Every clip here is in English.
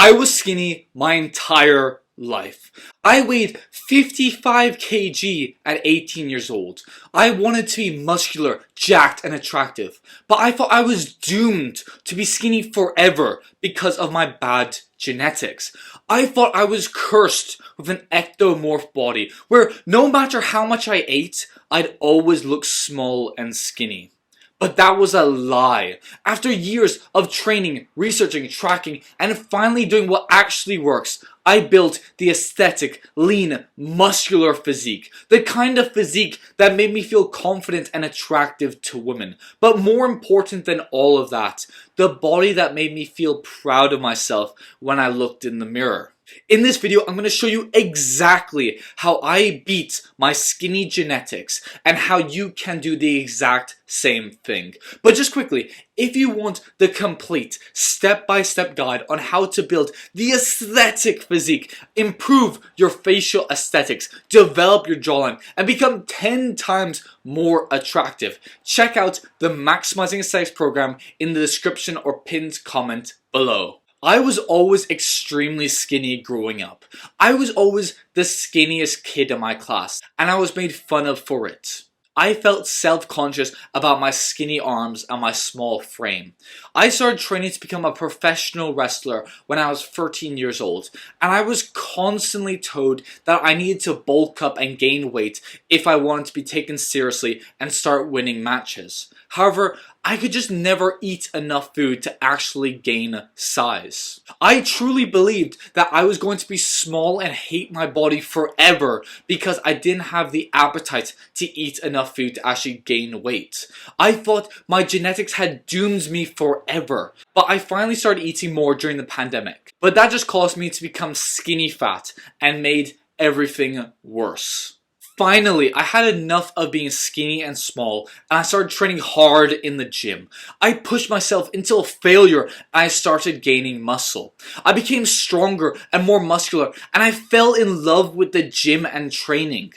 I was skinny my entire life. I weighed 55 kg at 18 years old. I wanted to be muscular, jacked, and attractive, but I thought I was doomed to be skinny forever because of my bad genetics. I thought I was cursed with an ectomorph body where no matter how much I ate, I'd always look small and skinny. But that was a lie. After years of training, researching, tracking, and finally doing what actually works, I built the aesthetic, lean, muscular physique. The kind of physique that made me feel confident and attractive to women. But more important than all of that, the body that made me feel proud of myself when I looked in the mirror. In this video, I'm going to show you exactly how I beat my skinny genetics and how you can do the exact same thing. But just quickly, if you want the complete step-by-step guide on how to build the aesthetic physique, improve your facial aesthetics, develop your jawline, and become 10 times more attractive, check out the Maximizing Aesthetics program in the description or pinned comment below. I was always extremely skinny growing up. I was always the skinniest kid in my class, and I was made fun of for it. I felt self-conscious about my skinny arms and my small frame. I started training to become a professional wrestler when I was 13 years old, and I was constantly told that I needed to bulk up and gain weight if I wanted to be taken seriously and start winning matches. However, I could just never eat enough food to actually gain size. I truly believed that I was going to be small and hate my body forever because I didn't have the appetite to eat enough food to actually gain weight. I thought my genetics had doomed me forever, but I finally started eating more during the pandemic. But that just caused me to become skinny fat and made everything worse. Finally, I had enough of being skinny and small, and I started training hard in the gym. I pushed myself until failure, and I started gaining muscle. I became stronger and more muscular, and I fell in love with the gym and training.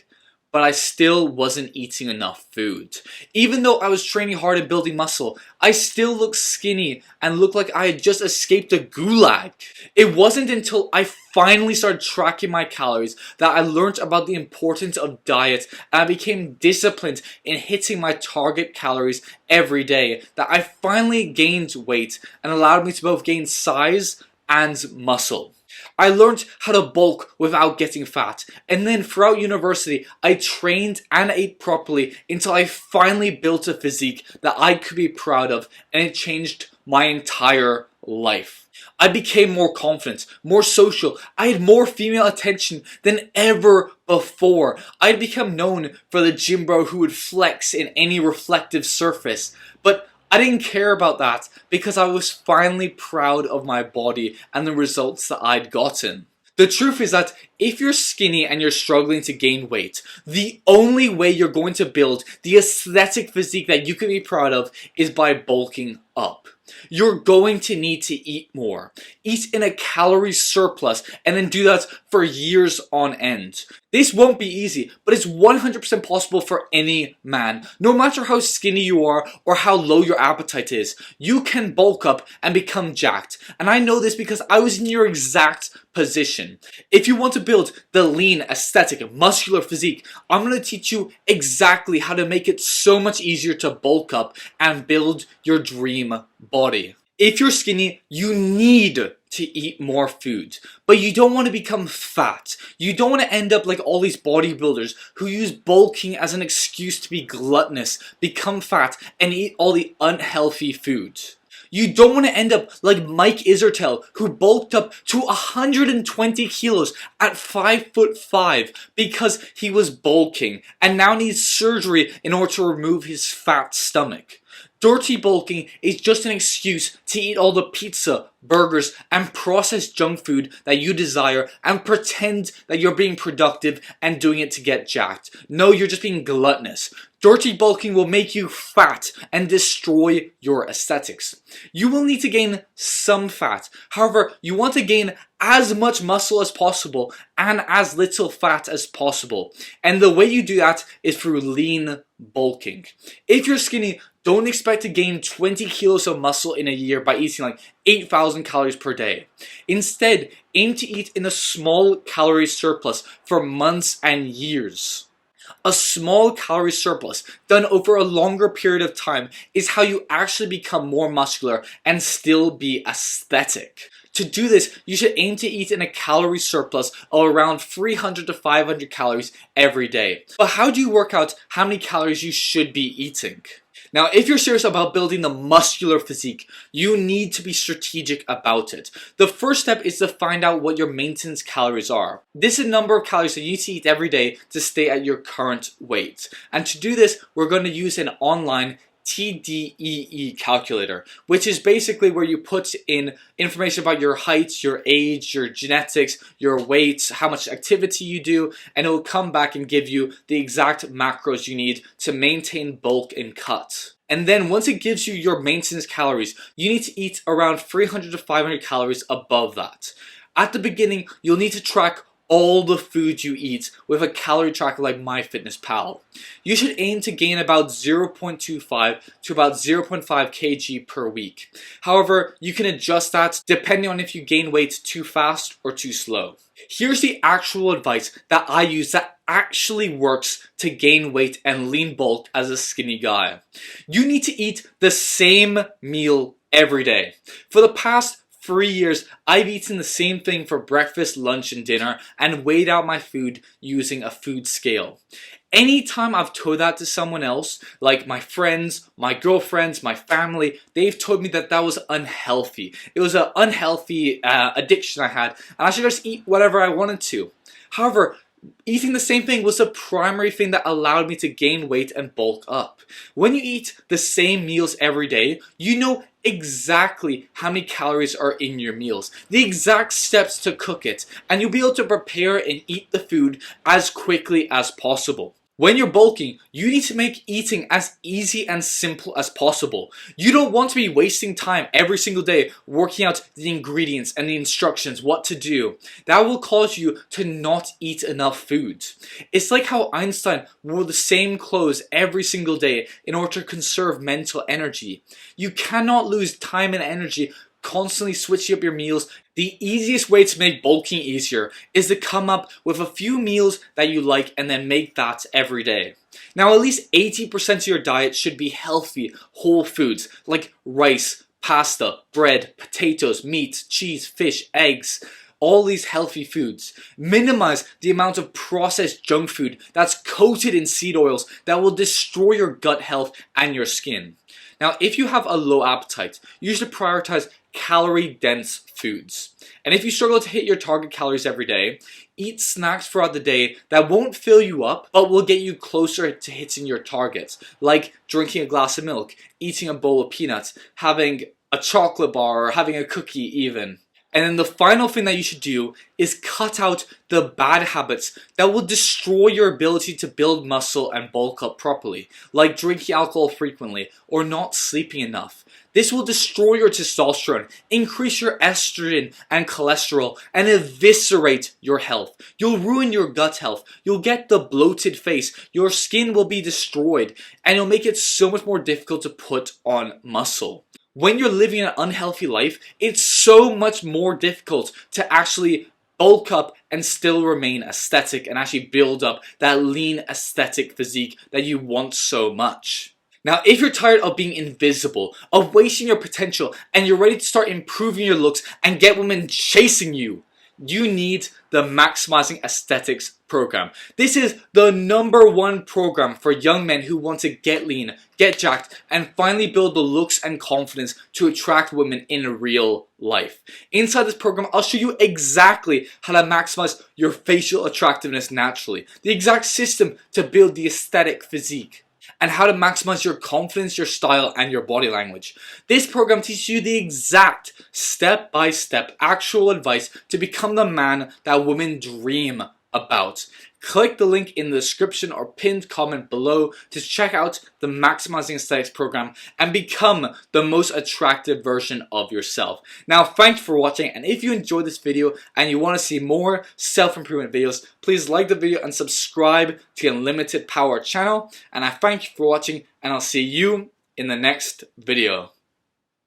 But I still wasn't eating enough food. Even though I was training hard and building muscle, I still looked skinny and looked like I had just escaped a gulag. It wasn't until I finally started tracking my calories that I learned about the importance of diet, and I became disciplined in hitting my target calories every day that I finally gained weight and allowed me to both gain size and muscle. I learned how to bulk without getting fat, and then throughout university I trained and ate properly until I finally built a physique that I could be proud of, and it changed my entire life. I became more confident, more social. I had more female attention than ever before. I had become known for the gym bro who would flex in any reflective surface, but I didn't care about that because I was finally proud of my body and the results that I'd gotten. The truth is that if you're skinny and you're struggling to gain weight, the only way you're going to build the aesthetic physique that you can be proud of is by bulking up. You're going to need to eat more. Eat in a calorie surplus and then do that for years on end. This won't be easy, but it's 100% possible for any man. No matter how skinny you are or how low your appetite is, you can bulk up and become jacked. And I know this because I was in your exact position. If you want to build the lean, aesthetic, muscular physique, I'm going to teach you exactly how to make it so much easier to bulk up and build your dream body. If you're skinny, you need to eat more food, but you don't want to become fat. You don't want to end up like all these bodybuilders who use bulking as an excuse to be gluttonous, become fat, and eat all the unhealthy food. You don't want to end up like Mike Isertel, who bulked up to 120 kilos at 5'5" because he was bulking and now needs surgery in order to remove his fat stomach. Dirty bulking is just an excuse to eat all the pizza, burgers, and processed junk food that you desire and pretend that you're being productive and doing it to get jacked. No, you're just being gluttonous. Dirty bulking will make you fat and destroy your aesthetics. You will need to gain some fat. However, you want to gain as much muscle as possible and as little fat as possible. And the way you do that is through lean bulking. If you're skinny, Don't expect to gain 20 kilos of muscle in a year by eating like 8,000 calories per day. Instead, aim to eat in a small calorie surplus for months and years. A small calorie surplus done over a longer period of time is how you actually become more muscular and still be aesthetic. To do this, you should aim to eat in a calorie surplus of around 300 to 500 calories every day. But how do you work out how many calories you should be eating? Now, if you're serious about building the muscular physique, you need to be strategic about it. The first step is to find out what your maintenance calories are. This is the number of calories that you need to eat every day to stay at your current weight. And to do this, we're going to use an online TDEE calculator, which is basically where you put in information about your height, your age, your genetics, your weight, how much activity you do, and it will come back and give you the exact macros you need to maintain bulk and cut. And then once it gives you your maintenance calories, you need to eat around 300 to 500 calories above that. At the beginning, you'll need to track all the food you eat with a calorie tracker like MyFitnessPal. You should aim to gain about 0.25 to about 0.5 kg per week. However, you can adjust that depending on if you gain weight too fast or too slow. Here's the actual advice that I use that actually works to gain weight and lean bulk as a skinny guy. You need to eat the same meal every day. For the past 3 years, I've eaten the same thing for breakfast, lunch, and dinner and weighed out my food using a food scale. Anytime I've told that to someone else, like my friends, my girlfriends, my family, they've told me that that was unhealthy. It was an unhealthy addiction I had, and I should just eat whatever I wanted to. However, eating the same thing was the primary thing that allowed me to gain weight and bulk up. When you eat the same meals every day, you know exactly how many calories are in your meals, the exact steps to cook it, and you'll be able to prepare and eat the food as quickly as possible. When you're bulking, you need to make eating as easy and simple as possible. You don't want to be wasting time every single day working out the ingredients and the instructions, what to do. That will cause you to not eat enough food. It's like how Einstein wore the same clothes every single day in order to conserve mental energy. You cannot lose time and energy constantly switching up your meals. The easiest way to make bulking easier is to come up with a few meals that you like and then make that every day. Now, at least 80% of your diet should be healthy, whole foods like rice, pasta, bread, potatoes, meat, cheese, fish, eggs. All these healthy foods. Minimize the amount of processed junk food that's coated in seed oils that will destroy your gut health and your skin. Now, if you have a low appetite, you should prioritize calorie-dense foods. And if you struggle to hit your target calories every day, eat snacks throughout the day that won't fill you up, but will get you closer to hitting your targets, like drinking a glass of milk, eating a bowl of peanuts, having a chocolate bar, or having a cookie even. And then the final thing that you should do is cut out the bad habits that will destroy your ability to build muscle and bulk up properly, like drinking alcohol frequently or not sleeping enough. This will destroy your testosterone, increase your estrogen and cholesterol, and eviscerate your health. You'll ruin your gut health. You'll get the bloated face. Your skin will be destroyed, and it'll make it so much more difficult to put on muscle. When you're living an unhealthy life, it's so much more difficult to actually bulk up and still remain aesthetic and actually build up that lean aesthetic physique that you want so much. Now, if you're tired of being invisible, of wasting your potential, and you're ready to start improving your looks and get women chasing you, you need the Maximizing Aesthetics program. This is the #1 program for young men who want to get lean, get jacked, and finally build the looks and confidence to attract women in real life. Inside this program, I'll show you exactly how to maximize your facial attractiveness naturally, the exact system to build the aesthetic physique, and how to maximize your confidence, your style, and your body language. This program teaches you the exact step-by-step actual advice to become the man that women dream about. Click the link in the description or pinned comment below to check out the Maximizing Aesthetics program and become the most attractive version of yourself. Now, thanks for watching, and if you enjoyed this video and you want to see more self-improvement videos, please like the video and subscribe to the Unlimited Power channel. And I thank you for watching, and I'll see you in the next video.